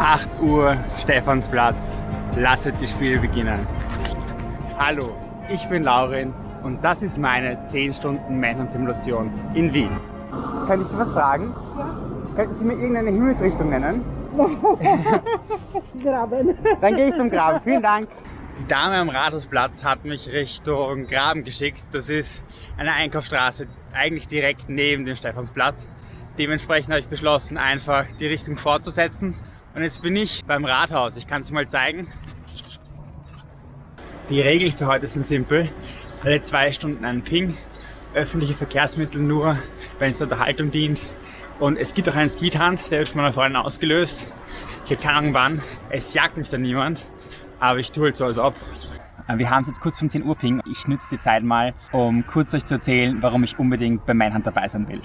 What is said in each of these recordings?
8 Uhr, Stephansplatz. Lasset die Spiele beginnen. Hallo, ich bin Laurin und das ist meine 10 Stunden Manhunt-Simulation in Wien. Kann ich Sie was fragen? Ja. Könnten Sie mir irgendeine Himmelsrichtung nennen? Graben. Dann gehe ich zum Graben. Vielen Dank. Die Dame am Rathausplatz hat mich Richtung Graben geschickt. Das ist eine Einkaufsstraße, eigentlich direkt neben dem Stephansplatz. Dementsprechend habe ich beschlossen, einfach die Richtung fortzusetzen. Und jetzt bin ich beim Rathaus. Ich kann es mal zeigen. Die Regeln für heute sind simpel. Alle 2 Stunden ein Ping. Öffentliche Verkehrsmittel nur, wenn es zur Unterhaltung dient. Und es gibt auch einen Speedhunt, der wird von meiner Freundin ausgelöst. Ich habe keine Ahnung wann. Es jagt mich da niemand. Aber ich tue halt so, als ob. Wir haben es jetzt kurz vom 10 Uhr Ping. Ich nütze die Zeit mal, um kurz euch zu erzählen, warum ich unbedingt bei Manhunt dabei sein will.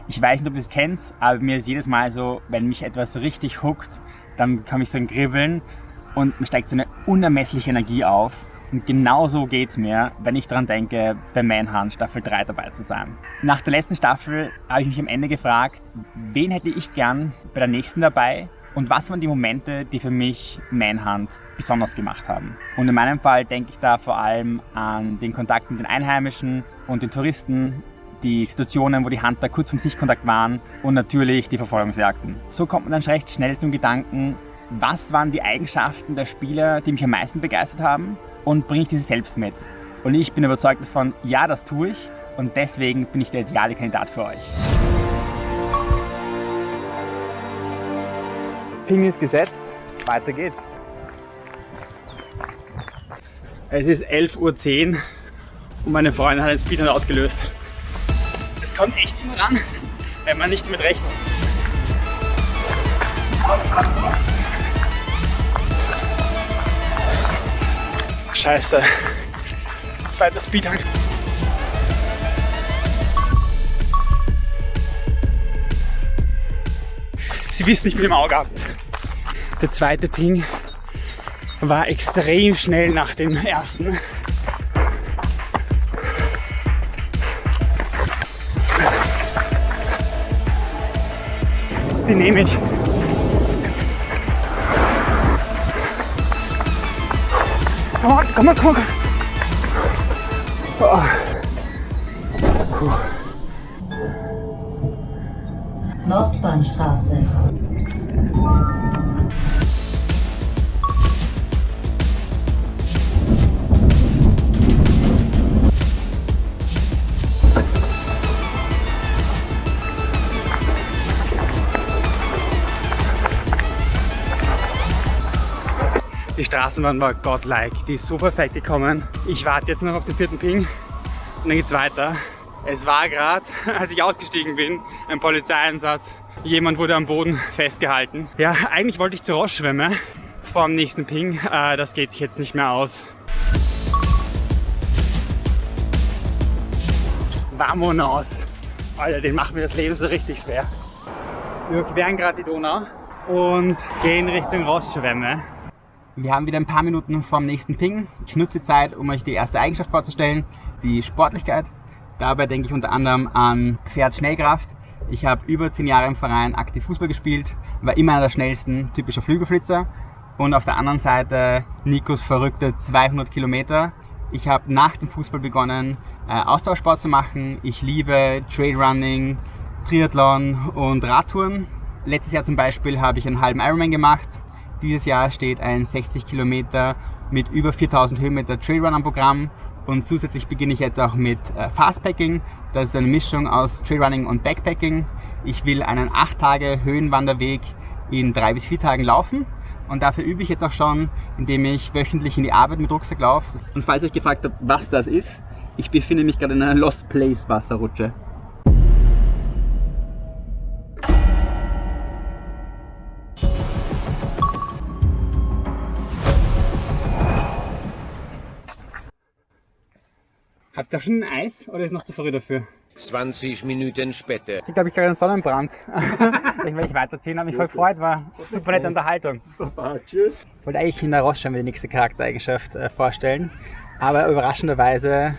Ich weiß nicht, ob ihr es kennt, aber mir ist jedes Mal so, wenn mich etwas richtig hookt, dann kann ich so ein Kribbeln und mir steigt so eine unermessliche Energie auf. Und genau so geht es mir, wenn ich daran denke, bei Manhunt Staffel 3 dabei zu sein. Nach der letzten Staffel habe ich mich am Ende gefragt, wen hätte ich gern bei der nächsten dabei? Und was waren die Momente, die für mich Manhunt besonders gemacht haben? Und in meinem Fall denke ich da vor allem an den Kontakt mit den Einheimischen und den Touristen, die Situationen, wo die Hunter kurz vom Sichtkontakt waren und natürlich die Verfolgungsjagden. So kommt man dann recht schnell zum Gedanken, was waren die Eigenschaften der Spieler, die mich am meisten begeistert haben und bringe ich diese selbst mit? Und ich bin überzeugt davon, ja, das tue ich und deswegen bin ich der ideale Kandidat für euch. Ping ist gesetzt, weiter geht's. Es ist 11:10 Uhr und meine Freundin hat den Speedhunt ausgelöst. Es kommt echt nur ran, wenn man nicht damit rechnet. Scheiße. Zweiter Speedhunt. Sie wissen, ich bin im Auge ab. Der zweite Ping war extrem schnell nach dem ersten. Die nehme ich. Komm mal. Oh. Puh. Nordbahnstraße. Die Straßenbahn war godlike, die ist so perfekt gekommen. Ich warte jetzt noch auf den 4. Ping und dann geht's weiter. Es war gerade, als ich ausgestiegen bin, ein Polizeieinsatz. Jemand wurde am Boden festgehalten. Ja, eigentlich wollte ich zur Rossschwemme vom nächsten Ping. Das geht sich jetzt nicht mehr aus. Vamonos! Alter, den macht mir das Leben so richtig schwer. Wir überqueren gerade die Donau und gehen Richtung Rossschwemme. Wir haben wieder ein paar Minuten vorm nächsten Ping. Ich nutze die Zeit, um euch die erste Eigenschaft vorzustellen, die Sportlichkeit. Dabei denke ich unter anderem an Pferdschnellkraft. Ich habe über 10 Jahre im Verein aktiv Fußball gespielt, war immer einer der schnellsten, typischer Flügelflitzer. Und auf der anderen Seite Nikos verrückte 200 Kilometer. Ich habe nach dem Fußball begonnen, Ausdauersport zu machen. Ich liebe Trailrunning, Triathlon und Radtouren. Letztes Jahr zum Beispiel habe ich einen halben Ironman gemacht. Dieses Jahr steht ein 60 Kilometer mit über 4000 Höhenmeter Trailrun am Programm und zusätzlich beginne ich jetzt auch mit Fastpacking. Das ist eine Mischung aus Trailrunning und Backpacking. Ich will einen 8 Tage Höhenwanderweg in 3 bis 4 Tagen laufen und dafür übe ich jetzt auch schon, indem ich wöchentlich in die Arbeit mit Rucksack laufe. Und falls ihr euch gefragt habt, was das ist, ich befinde mich gerade in einer Lost Place Wasserrutsche. Habt ihr schon ein Eis oder ist noch zu früh dafür? 20 Minuten später. Ich glaube, ich kriege einen Sonnenbrand. Ich will nicht weiterziehen, habe mich voll gefreut, war super nette Unterhaltung. Tschüss. Ich wollte eigentlich in der Rossschwemme die nächste Charaktereigenschaft vorstellen, aber überraschenderweise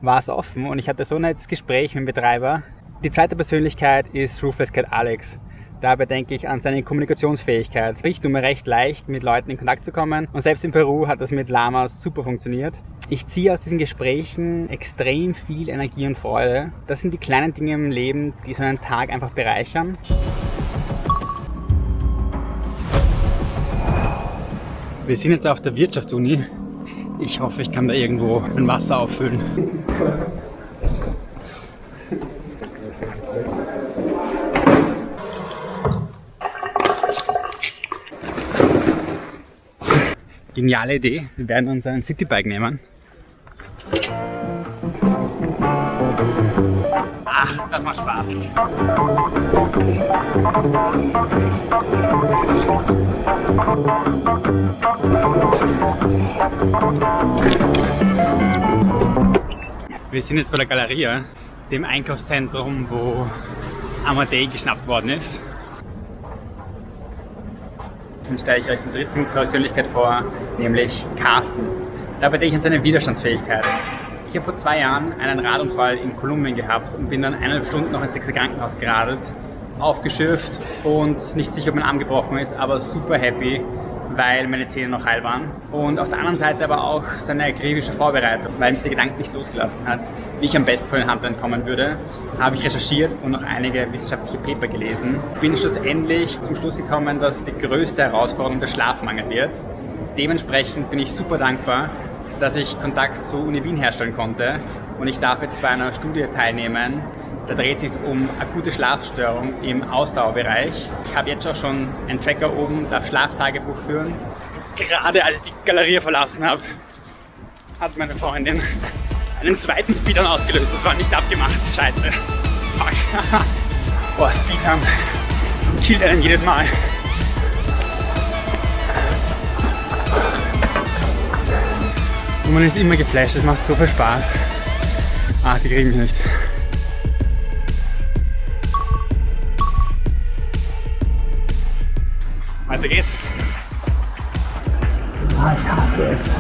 war es offen und ich hatte so ein nettes Gespräch mit dem Betreiber. Die zweite Persönlichkeit ist Ruthless Cat Alex. Dabei denke ich an seine Kommunikationsfähigkeit. Sprich, tut mir recht leicht, mit Leuten in Kontakt zu kommen. Und selbst in Peru hat das mit Lamas super funktioniert. Ich ziehe aus diesen Gesprächen extrem viel Energie und Freude. Das sind die kleinen Dinge im Leben, die so einen Tag einfach bereichern. Wir sind jetzt auf der Wirtschaftsuni. Ich hoffe, ich kann da irgendwo ein Wasser auffüllen. Geniale Idee. Wir werden uns ein Citybike nehmen. Ach, das macht Spaß. Wir sind jetzt bei der Galeria, dem Einkaufszentrum, wo Amadei geschnappt worden ist. Dann stelle ich euch die dritte Persönlichkeit vor, nämlich Carsten. Dabei denke ich an seine Widerstandsfähigkeit. Ich habe vor 2 Jahren einen Radunfall in Kolumbien gehabt und bin dann 1,5 Stunden noch ins 6. Krankenhaus geradelt, aufgeschürft und nicht sicher, ob mein Arm gebrochen ist, aber super happy, weil meine Zähne noch heil waren. Und auf der anderen Seite aber auch seine akribische Vorbereitung, weil mich der Gedanke nicht losgelassen hat, wie ich am besten von den Huntern entkommen würde, habe ich recherchiert und noch einige wissenschaftliche Paper gelesen. Bin schlussendlich zum Schluss gekommen, dass die größte Herausforderung der Schlafmangel wird. Dementsprechend bin ich super dankbar, dass ich Kontakt zu Uni Wien herstellen konnte und ich darf jetzt bei einer Studie teilnehmen. Da dreht es sich um akute Schlafstörung im Ausdauerbereich. Ich habe jetzt auch schon einen Tracker oben, darf Schlaftagebuch führen. Gerade als ich die Galerie verlassen habe, hat meine Freundin einen zweiten Speedrun ausgelöst. Das war nicht abgemacht. Scheiße. Fuck. Boah, Speedrun killt einen jedes Mal. Und man ist immer geflasht. Es macht so viel Spaß. Ah, sie kriegen mich nicht. Weiter geht's. Ah, ich hasse es.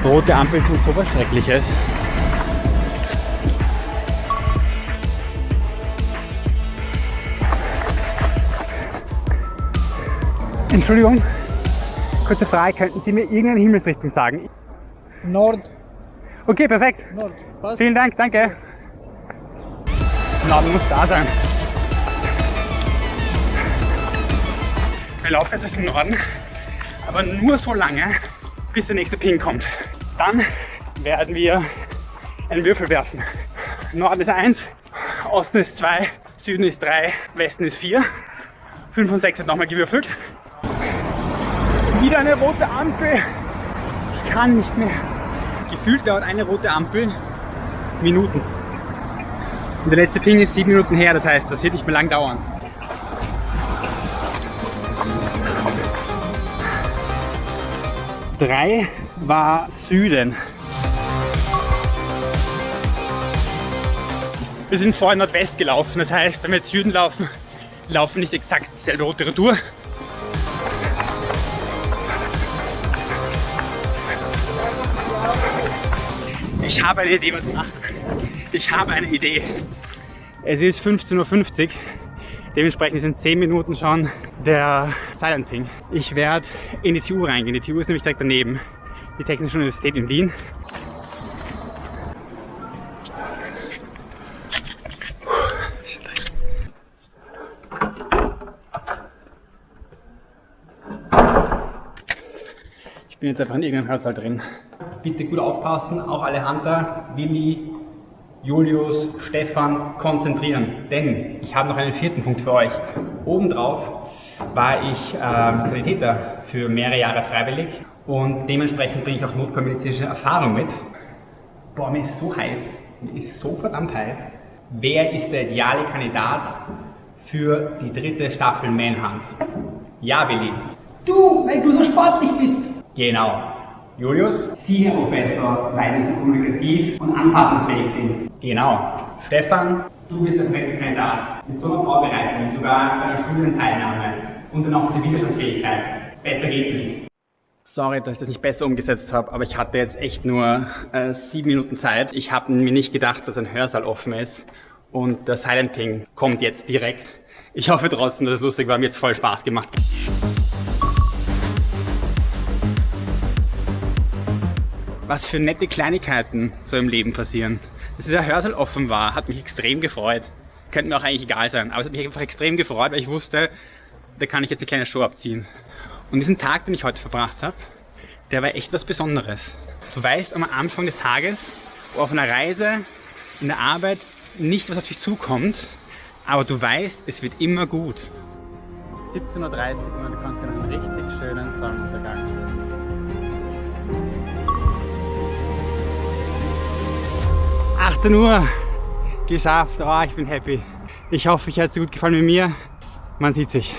Rote Ampeln sind so was Schreckliches. Entschuldigung, kurze Frage, könnten Sie mir irgendeine Himmelsrichtung sagen? Nord. Okay, perfekt. Nord. Was? Vielen Dank, danke. Norden muss da sein. Wir laufen jetzt Richtung Norden, aber nur so lange, bis der nächste Ping kommt. Dann werden wir einen Würfel werfen. Norden ist 1, Osten ist 2, Süden ist 3, Westen ist 4. 5 und 6 wird nochmal gewürfelt. Wieder eine rote Ampel. Ich kann nicht mehr. Gefühlt dauert eine rote Ampel Minuten. Und der letzte Ping ist 7 Minuten her, das heißt, das wird nicht mehr lang dauern. Drei war Süden. Wir sind vorher Nordwest gelaufen, das heißt, wenn wir jetzt Süden laufen, laufen nicht exakt dieselbe rote Retour. Ich habe eine Idee, was wir machen. Ich habe eine Idee. Es ist 15:50 Uhr. Dementsprechend sind 10 Minuten schon der Silent Ping. Ich werde in die TU reingehen. Die TU ist nämlich direkt daneben. Die Technische Universität in Wien. Ich bin jetzt einfach in irgendeinem Hörsaal drin. Bitte gut aufpassen, auch alle Hunter, Willi, Julius, Stefan, konzentrieren, denn ich habe noch einen 4. Punkt für euch. Obendrauf war ich Sanitäter für mehrere Jahre freiwillig und dementsprechend bringe ich auch notfallmedizinische Erfahrung mit. Boah, mir ist so heiß, mir ist so verdammt heiß. Wer ist der ideale Kandidat für die 3. Staffel Manhunt? Ja, Willi. Du, weil du so sportlich bist. Genau. Julius? Sie, Herr Professor, weil Sie kommunikativ und anpassungsfähig sind. Genau. Stefan? Du bist der perfekte Kandidat. Mit so einer Vorbereitung, sogar bei einer Studienteilnahme und dann auch die Widerstandsfähigkeit. Besser geht's nicht. Sorry, dass ich das nicht besser umgesetzt habe, aber ich hatte jetzt echt nur 7 Minuten Zeit. Ich habe mir nicht gedacht, dass ein Hörsaal offen ist und der Silent Ping kommt jetzt direkt. Ich hoffe trotzdem, dass es lustig war, mir jetzt voll Spaß gemacht. Was für nette Kleinigkeiten so im Leben passieren. Dass dieser Hörsaal offen war, hat mich extrem gefreut. Könnte mir auch eigentlich egal sein, aber es hat mich einfach extrem gefreut, weil ich wusste, da kann ich jetzt eine kleine Show abziehen. Und diesen Tag, den ich heute verbracht habe, der war echt was Besonderes. Du weißt am Anfang des Tages, auf einer Reise, in der Arbeit, nicht was auf dich zukommt, aber du weißt, es wird immer gut. 17:30 Uhr und du kannst einen richtig schönen Sonnenuntergang. 18 Uhr, geschafft, oh, ich bin happy. Ich hoffe, euch hat es so gut gefallen wie mir. Man sieht sich.